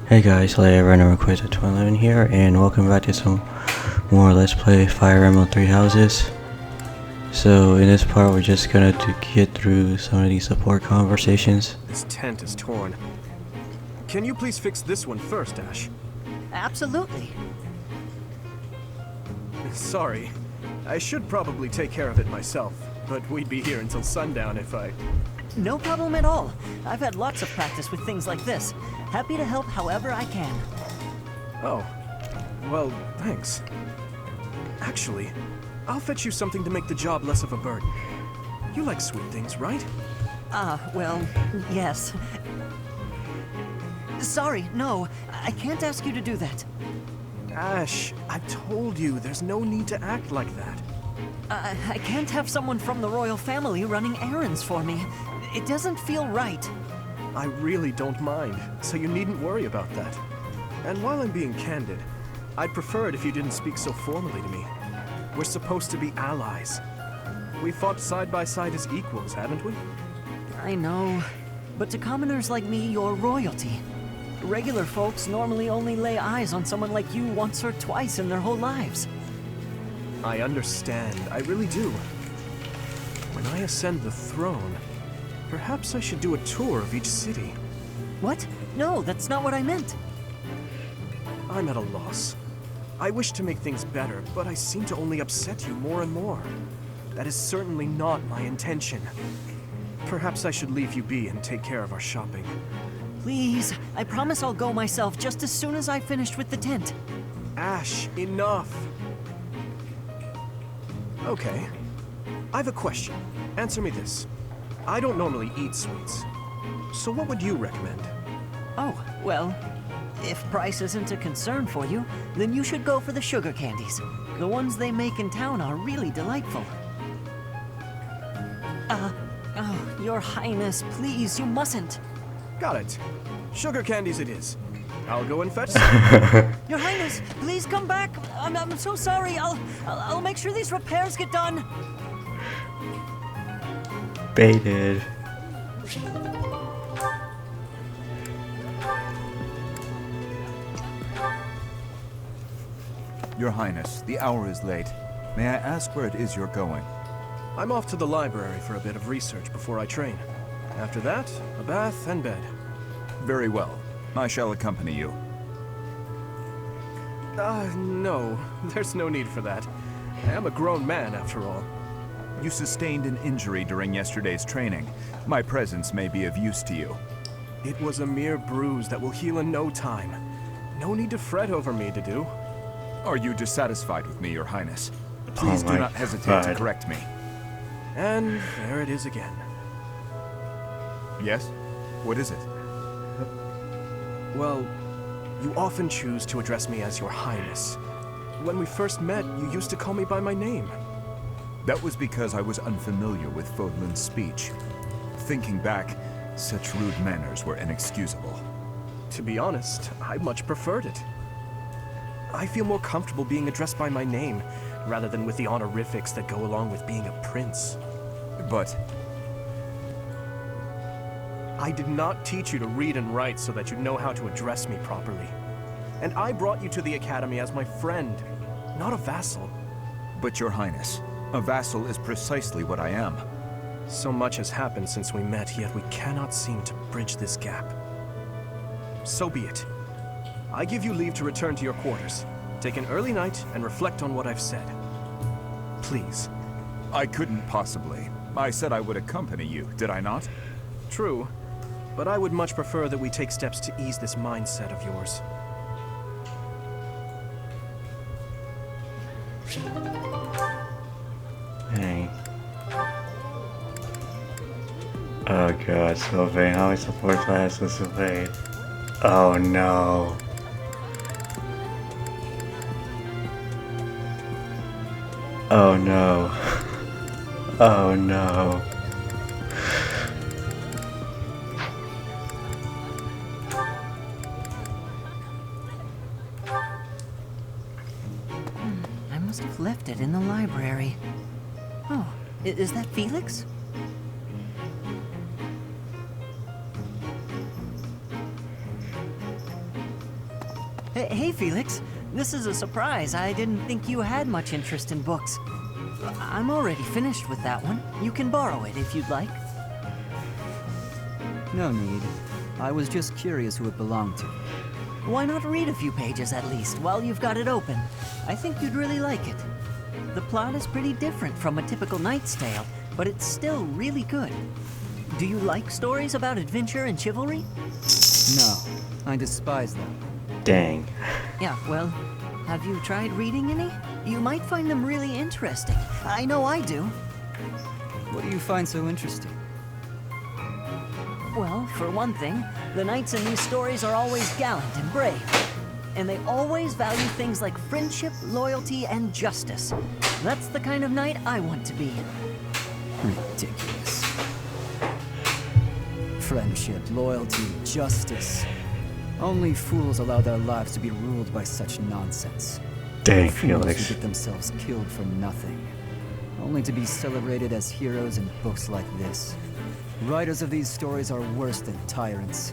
Hey guys, hello everyone, Request at 2011 here, and welcome back to some more Let's Play Fire Emblem Three Houses. So in this part, we're just gonna get through some of these support conversations. This tent is torn. Can you please fix this one first, Ash? Absolutely. Sorry. I should probably take care of it myself, but we'd be here until sundown if I... No problem at all. I've had lots of practice with things like this. Happy to help however I can. Oh. Well, thanks. Actually, I'll fetch you something to make the job less of a burden. You like sweet things, right? Well, yes. Sorry, no. I can't ask you to do that. Ash, I told you, there's no need to act like that. I can't have someone from the royal family running errands for me. It doesn't feel right. I really don't mind, so you needn't worry about that. And while I'm being candid, I'd prefer it if you didn't speak so formally to me. We're supposed to be allies. We fought side by side as equals, haven't we? I know. But to commoners like me, you're royalty. Regular folks normally only lay eyes on someone like you once or twice in their whole lives. I understand, I really do. When I ascend the throne, perhaps I should do a tour of each city. What? No, that's not what I meant. I'm at a loss. I wish to make things better, but I seem to only upset you more and more. That is certainly not my intention. Perhaps I should leave you be and take care of our shopping. Please, I promise I'll go myself just as soon as I've finished with the tent. Ash, enough! Okay. I've a question. Answer me this. I don't normally eat sweets. So what would you recommend? Oh, well, if price isn't a concern for you, then you should go for the sugar candies. The ones they make in town are really delightful. Oh, Your Highness, please, you mustn't. Got it. Sugar candies it is. I'll go and fetch some. Your Highness, please come back. I'm so sorry. I'll make sure these repairs get done. Baited. Your Highness, the hour is late. May I ask where it is you're going? I'm off to the library for a bit of research before I train. After that, a bath and bed. Very well. I shall accompany you. No. There's no need for that. I am a grown man, after all. You sustained an injury during yesterday's training. My presence may be of use to you. It was a mere bruise that will heal in no time. No need to fret over me, Dedu. Are you dissatisfied with me, Your Highness? Please do not hesitate to correct me. And there it is again. Yes? What is it? Well, you often choose to address me as Your Highness. When we first met, you used to call me by my name. That was because I was unfamiliar with Fodlan's speech. Thinking back, such rude manners were inexcusable. To be honest, I much preferred it. I feel more comfortable being addressed by my name, rather than with the honorifics that go along with being a prince. But I did not teach you to read and write so that you know how to address me properly. And I brought you to the academy as my friend, not a vassal. But Your Highness, a vassal is precisely what I am. So much has happened since we met, yet we cannot seem to bridge this gap. So be it. I give you leave to return to your quarters. Take an early night and reflect on what I've said. Please. I couldn't possibly. I said I would accompany you, did I not? True, but I would much prefer that we take steps to ease this mindset of yours. Hey. Oh god, Sylvain, how many support classes Sylvain? Oh no. Oh no. Oh no. I must have left it in the library. Oh, is that Felix? Hey, Felix. This is a surprise. I didn't think you had much interest in books. I'm already finished with that one. You can borrow it if you'd like. No need. I was just curious who it belonged to. Why not read a few pages at least while you've got it open? I think you'd really like it. The plot is pretty different from a typical knight's tale, but it's still really good. Do you like stories about adventure and chivalry? No, I despise them. Dang. Yeah, well, have you tried reading any? You might find them really interesting. I know I do. What do you find so interesting? Well, for one thing, the knights in these stories are always gallant and brave. And they always value things like friendship, loyalty, and justice. That's the kind of knight I want to be. Ridiculous. Friendship, loyalty, justice. Only fools allow their lives to be ruled by such nonsense. Dang, Fools Felix. who get themselves killed for nothing, only to be celebrated as heroes in books like this. Writers of these stories are worse than tyrants.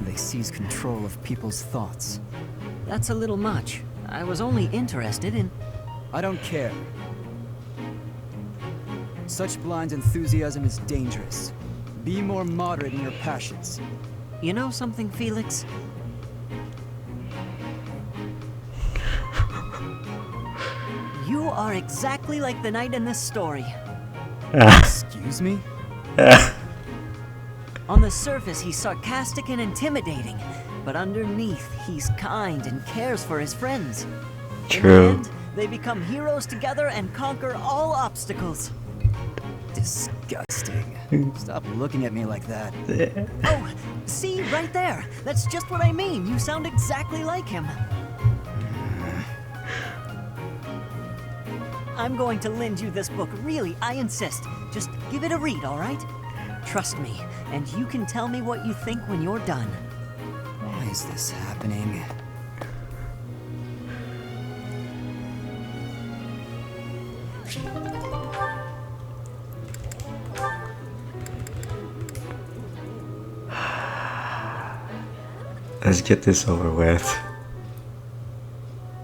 They seize control of people's thoughts. That's a little much. I was only interested in... I don't care. Such blind enthusiasm is dangerous. Be more moderate in your passions. You know something, Felix? You are exactly like the knight in this story. Excuse me? On the surface, he's sarcastic and intimidating, but underneath, he's kind and cares for his friends. True. In the end, they become heroes together and conquer all obstacles. Disgusting. Stop looking at me like that. Oh, see, right there. That's just what I mean. You sound exactly like him. I'm going to lend you this book, really, I insist. Just give it a read, all right? Trust me, and you can tell me what you think when you're done. Why is this happening? Let's get this over with.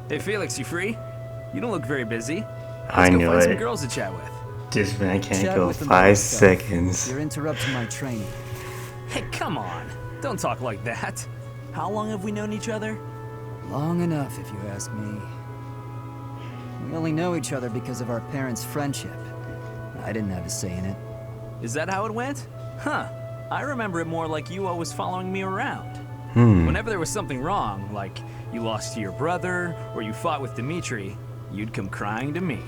Hey Felix, you free? You don't look very busy. I Let's go knew find some it. girls to chat with. This man can't Chat go with them 5 yourself. seconds. You're interrupting my training. Hey, come on. Don't talk like that. How long have we known each other? Long enough, if you ask me. We only know each other because of our parents' friendship. I didn't have a say in it. Is that how it went? Huh. I remember it more like you always following me around. Hmm. Whenever there was something wrong, like you lost to your brother, or you fought with Dimitri, you'd come crying to me.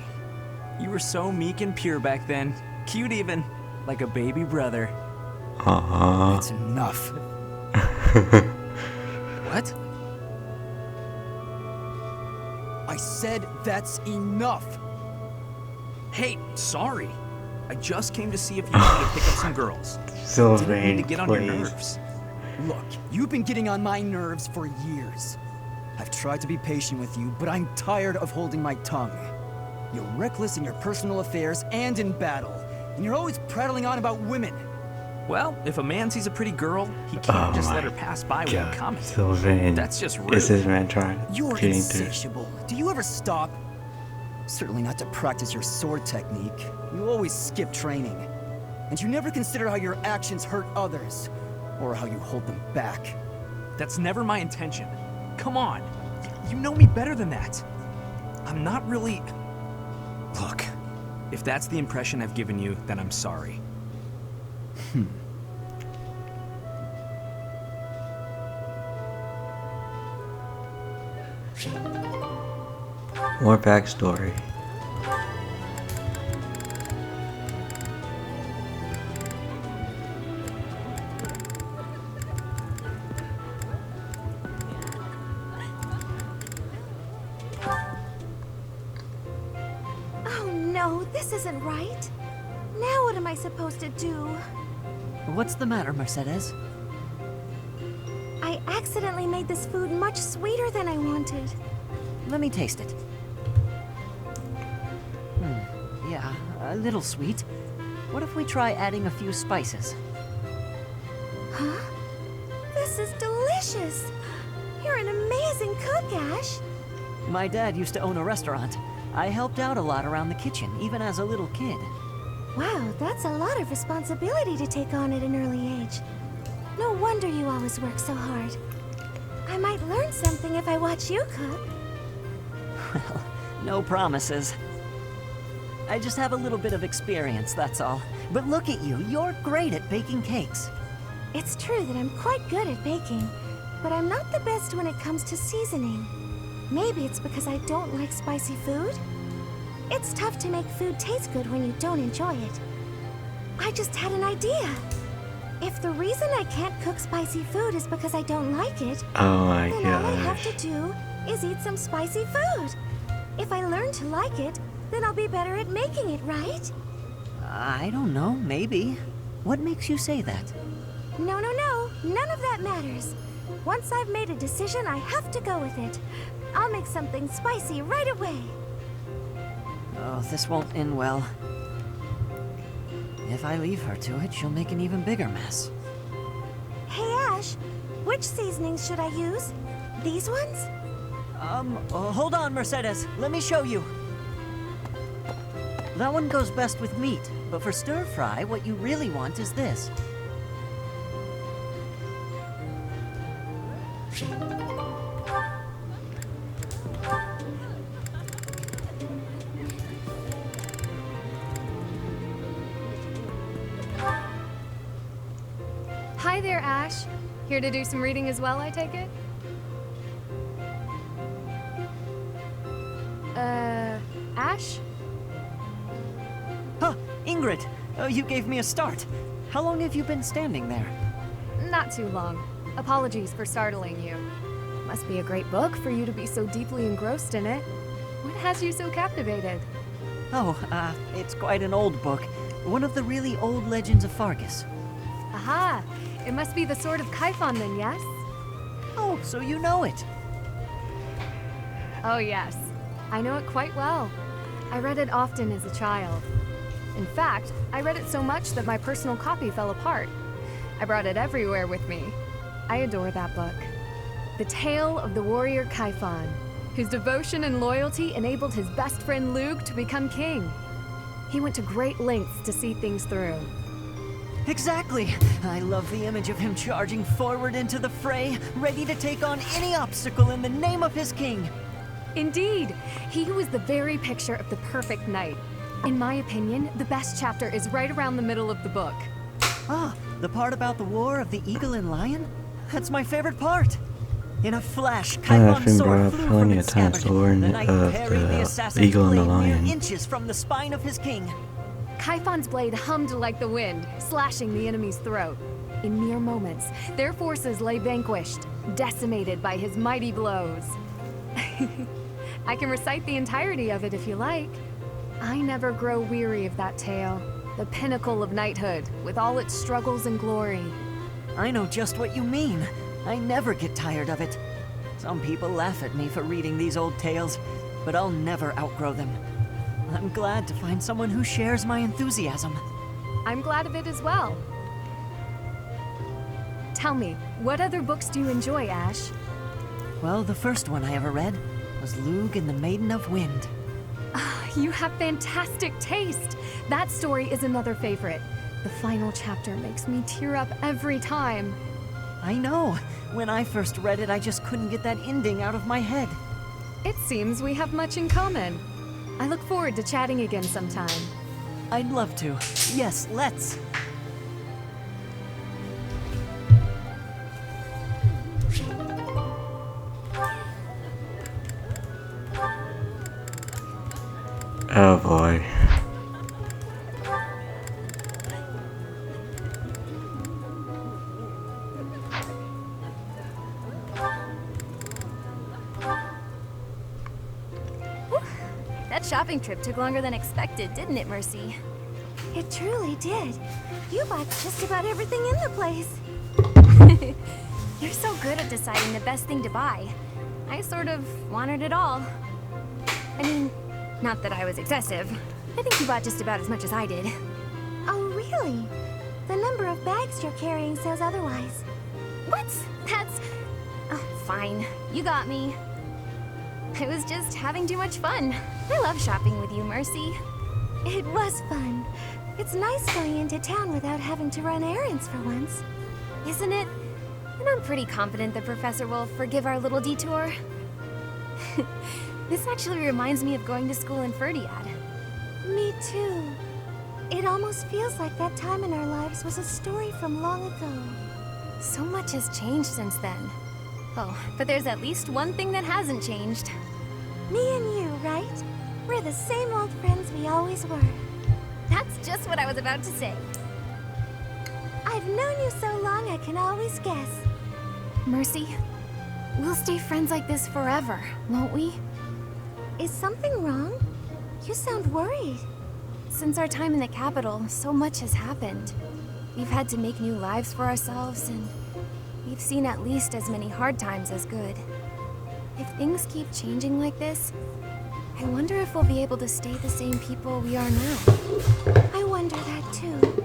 You were so meek and pure back then. Cute even. Like a baby brother. Aww. It's enough. What? I said that's enough. Hey, sorry. I just came to see if you wanted to pick up some girls. Didn't Sylvain, mean to get on your please. nerves. Look, you've been getting on my nerves for years. I've tried to be patient with you, but I'm tired of holding my tongue. You're reckless in your personal affairs and in battle, and you're always prattling on about women. Well, if a man sees a pretty girl, he can't Oh just let my her pass by without commenting. Sylvain. That's just rude. Is this man trying You're getting through? insatiable. Do you ever stop? Certainly not to practice your sword technique. You always skip training. And you never consider how your actions hurt others, or how you hold them back. That's never my intention. Come on. You know me better than that. I'm not really... Look, if that's the impression I've given you, then I'm sorry. More backstory. Oh no, this isn't right. Now what am I supposed to do? What's the matter, Mercedes? I accidentally made this food much sweeter than I wanted. Let me taste it. Yeah, a little sweet. What if we try adding a few spices? Huh? This is delicious. It You're an amazing cook, Ash. My dad used to own a restaurant. I helped out a lot around the kitchen, even as a little kid. Wow, that's a lot of responsibility to take on at an early age. No wonder you always work so hard. I might learn something if I watch you cook. Well, no promises. I just have a little bit of experience, that's all. But look at you, you're great at baking cakes. It's true that I'm quite good at baking, but I'm not the best when it comes to seasoning. Maybe it's because I don't like spicy food? It's tough to make food taste good when you don't enjoy it. I just had an idea. If the reason I can't cook spicy food is because I don't like it, Oh my then all I have gosh. to do is eat some spicy food. If I learn to like it, then I'll be better at making it, right? I don't know, maybe. What makes you say that? No, none of that matters. Once I've made a decision, I have to go with it. I'll make something spicy right away. Oh, this won't end well. If I leave her to it, she'll make an even bigger mess. Hey, Ash, which seasonings should I use? These ones? Hold on, Mercedes. Let me show you. That one goes best with meat, but for stir fry, what you really want is this. Hi there, Ash. Here to do some reading as well, I take it? Ash? Huh, Ingrid, you gave me a start. How long have you been standing there? Not too long. Apologies for startling you. Must be a great book for you to be so deeply engrossed in it. What has you so captivated? Oh, it's quite an old book. One of the really old legends of Fargus. Aha! It must be the Sword of Kaifon then, yes? Oh, so you know it. Oh yes. I know it quite well. I read it often as a child. In fact, I read it so much that my personal copy fell apart. I brought it everywhere with me. I adore that book. The tale of the warrior Kaifon, whose devotion and loyalty enabled his best friend Lug to become king. He went to great lengths to see things through. Exactly. I love the image of him charging forward into the fray, ready to take on any obstacle in the name of his king. Indeed, he was the very picture of the perfect knight. In my opinion, the best chapter is right around the middle of the book. Ah, the part about the war of the eagle and lion? That's my favorite part. In a flash, I've Kaifon's been sword brought up flew plenty from of its times, scabbard. the lore The knight of parried the the assassin's eagle and the blade mere lion. inches from the spine of his king. Kaifon's blade hummed like the wind, slashing the enemy's throat. In mere moments, their forces lay vanquished, decimated by his mighty blows. I can recite the entirety of it if you like. I never grow weary of that tale, the pinnacle of knighthood, with all its struggles and glory. I know just what you mean. I never get tired of it. Some people laugh at me for reading these old tales, but I'll never outgrow them. I'm glad to find someone who shares my enthusiasm. I'm glad of it as well. Tell me, what other books do you enjoy, Ash? Well, the first one I ever read was Lug and the Maiden of Wind. You have fantastic taste. That story is another favorite. The final chapter makes me tear up every time. I know. When I first read it, I just couldn't get that ending out of my head. It seems we have much in common. I look forward to chatting again sometime. I'd love to. Yes, let's. Oh boy. That shopping trip took longer than expected, didn't it, Mercy? It truly did. You bought just about everything in the place. You're so good at deciding the best thing to buy. I sort of wanted it all. I mean, not that I was excessive. I think you bought just about as much as I did. Oh, really? The number of bags you're carrying says otherwise. What? That's... Oh, fine. You got me. I was just having too much fun. I love shopping with you, Mercy. It was fun. It's nice going into town without having to run errands for once. Isn't it? And I'm pretty confident the professor will forgive our little detour. This actually reminds me of going to school in Ferdiad. Me too. It almost feels like that time in our lives was a story from long ago. So much has changed since then. Oh, but there's at least one thing that hasn't changed. Me and you, right? We're the same old friends we always were. That's just what I was about to say. I've known you so long I can always guess. Mercy, we'll stay friends like this forever, won't we? Is something wrong? You sound worried. Since our time in the capital, so much has happened. We've had to make new lives for ourselves, and we've seen at least as many hard times as good. If things keep changing like this, I wonder if we'll be able to stay the same people we are now. I wonder that too.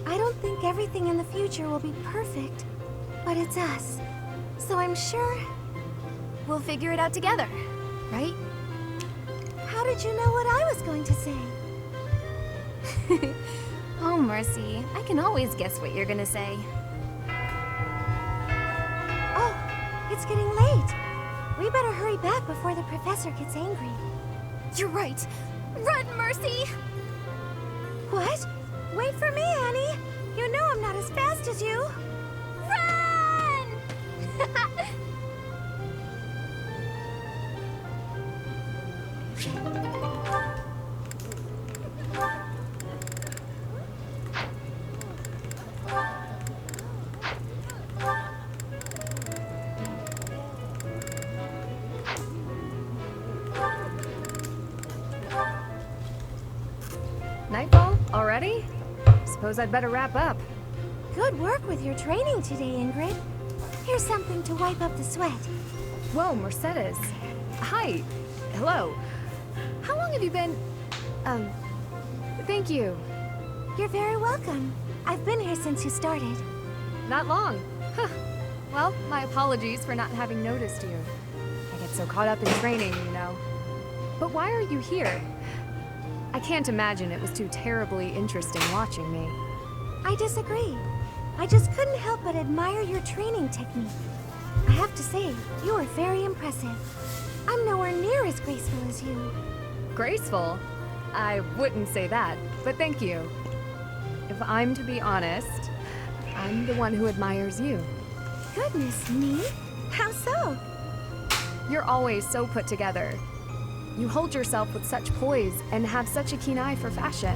I don't think everything in the future will be perfect, but it's us. So I'm sure we'll figure it out together, right? How did you know what I was going to say? Oh, Mercy, I can always guess what you're gonna say. Oh, it's getting late. We better hurry back before the professor gets angry. You're right. Run, Mercy! What? Wait for me, Annie. You know I'm not as fast as you. Run! Nightfall? Already? Suppose I'd better wrap up. Good work with your training today, Ingrid. Here's something to wipe up the sweat. Whoa, Mercedes. Hi. Hello. How long have you been... Thank you. You're very welcome. I've been here since you started. Not long. Huh. Well, my apologies for not having noticed you. I get so caught up in training, you know. But why are you here? I can't imagine it was too terribly interesting watching me. I disagree. I just couldn't help but admire your training technique. I have to say, you are very impressive. I'm nowhere near as graceful as you. Graceful? I wouldn't say that, but thank you. If I'm to be honest, I'm the one who admires you. Goodness me? How so? You're always so put together. You hold yourself with such poise and have such a keen eye for fashion.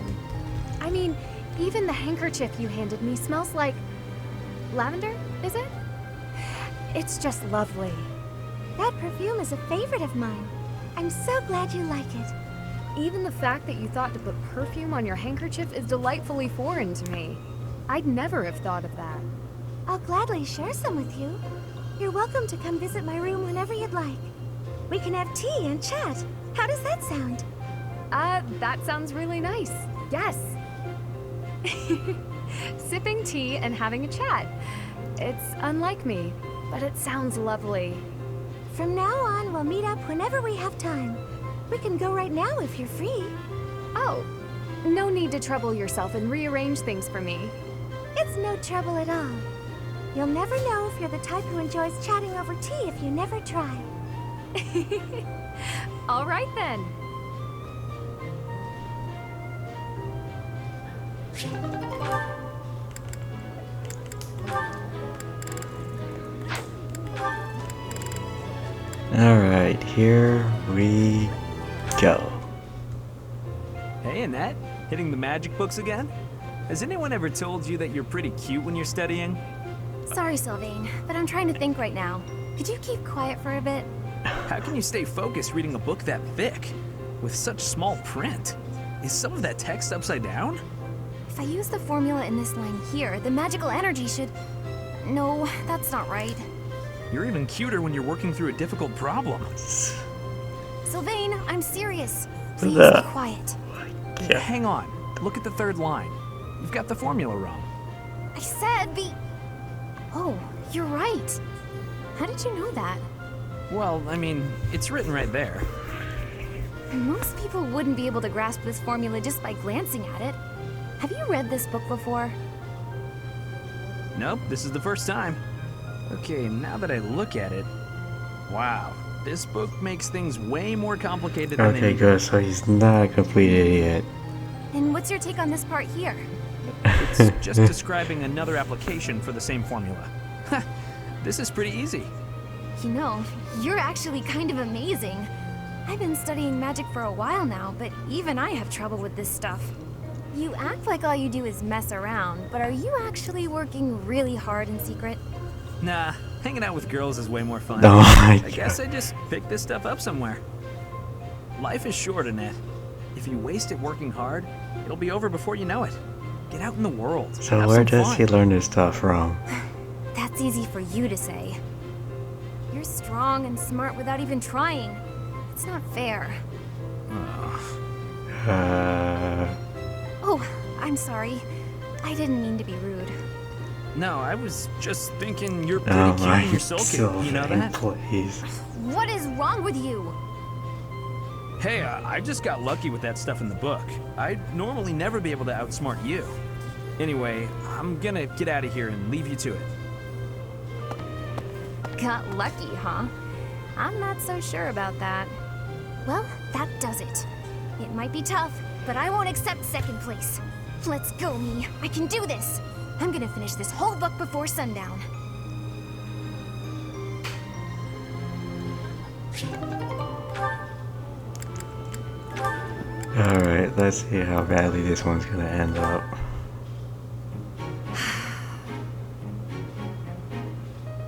I mean, even the handkerchief you handed me smells like... lavender, is it? It's just lovely. That perfume is a favorite of mine. I'm so glad you like it. Even the fact that you thought to put perfume on your handkerchief is delightfully foreign to me. I'd never have thought of that. I'll gladly share some with you. You're welcome to come visit my room whenever you'd like. We can have tea and chat. How does that sound? That sounds really nice. Yes. Sipping tea and having a chat. It's unlike me, but it sounds lovely. From now on, we'll meet up whenever we have time. We can go right now if you're free. Oh, no need to trouble yourself and rearrange things for me. It's no trouble at all. You'll never know if you're the type who enjoys chatting over tea if you never try. All right then. Alright, here we go. Hey, Annette. Hitting the magic books again? Has anyone ever told you that you're pretty cute when you're studying? Sorry, Sylvain, but I'm trying to think right now. Could you keep quiet for a bit? How can you stay focused reading a book that thick? With such small print? Is some of that text upside down? If I use the formula in this line here, the magical energy should... No, that's not right. You're even cuter when you're working through a difficult problem. Sylvain, I'm serious. Please be quiet. Hang on. Look at the third line. You've got the formula wrong. I said the... Oh, you're right. How did you know that? Well, I mean, it's written right there. Most people wouldn't be able to grasp this formula just by glancing at it. Have you read this book before? Nope, this is the first time. Okay, now that I look at it, wow, this book makes things way more complicated than Okay, good. So he's not a complete idiot. And what's your take on this part here? It's just describing another application for the same formula. This is pretty easy. You know, you're actually kind of amazing. I've been studying magic for a while now, but even I have trouble with this stuff. You act like all you do is mess around, but are you actually working really hard in secret? Nah, hanging out with girls is way more fun. Oh my I guess I just picked this stuff up somewhere. Life is short, Annette. If you waste it working hard, it'll be over before you know it. Get out in the world. So Have where some does fun. he learn this stuff from? That's easy for you to say. You're strong and smart without even trying. It's not fair. Oh, I'm sorry. I didn't mean to be rude. No, I was just thinking you're pretty Oh cute my and you're so cute, you know that? please. What is wrong with you? Hey, I just got lucky with that stuff in the book. I'd normally never be able to outsmart you. Anyway, I'm gonna get out of here and leave you to it. Got lucky, huh? I'm not so sure about that. Well, that does it. It might be tough, but I won't accept second place. Let's go, me. I can do this. I'm gonna finish this whole book before sundown. Alright, let's see how badly this one's gonna end up.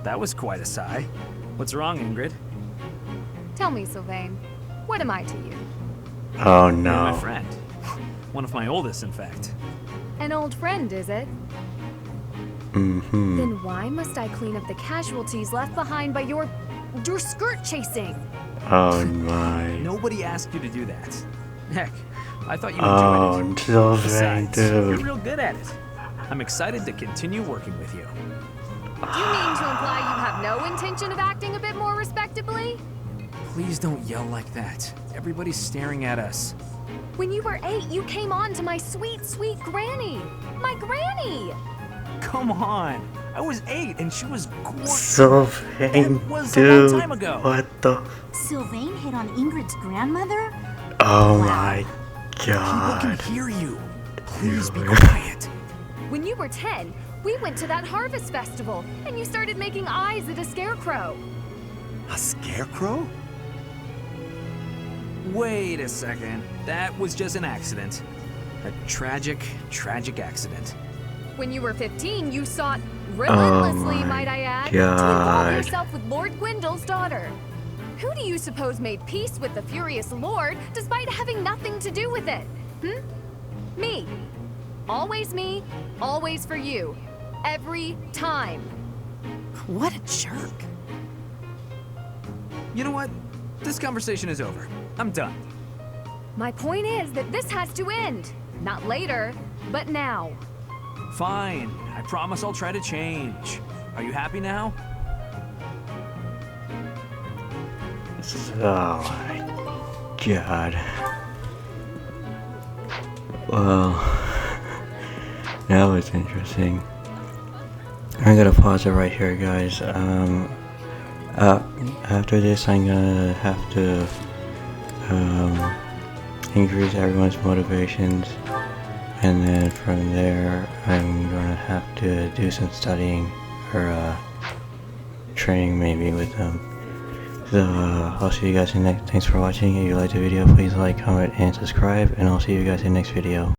That was quite a sigh. What's wrong, Ingrid? Tell me, Sylvain, what am I to you? Oh You're my no. friend. One of my oldest, in fact. An old friend, is it? Mm-hmm. Then why must I clean up the casualties left behind by your skirt chasing? Oh my. Nobody asked you to do that. Heck, I thought you Oh, enjoyed it. Sylvain, Besides, you're dude. real good at it. I'm excited to continue working with you. Do you mean to imply you have no intention of acting a bit more respectably? Please don't yell like that. Everybody's staring at us. When you were 8, you came on to my sweet, sweet granny. My granny! Come on. I was 8 and she was gorgeous. Sylvain, That was a long dude. time ago. What the? Sylvain hit on Ingrid's grandmother? Oh my People can god. hear you. Please be Dude. quiet. When you were 10, we went to that harvest festival, and you started making eyes at a scarecrow. A scarecrow? Wait a second. That was just an accident. A tragic, tragic accident. When you were 15, you sought relentlessly, my might I add, to involve God. yourself with Lord Gwendol's daughter. Who do you suppose made peace with the furious Lord despite having nothing to do with it? Me. Always me, always for you. Every time. What a jerk. You know what? This conversation is over. I'm done. My point is that this has to end. Not later, but now. Fine. I promise I'll try to change. Are you happy now? Oh my god. Well, that was interesting. I'm gonna pause it right here, guys. After this, I'm gonna have to increase everyone's motivations, and then from there, I'm gonna have to do some studying or training maybe with them. So I'll see you guys in the next. Thanks for watching. If you liked the video, please like, comment, and subscribe, and I'll see you guys in the next video.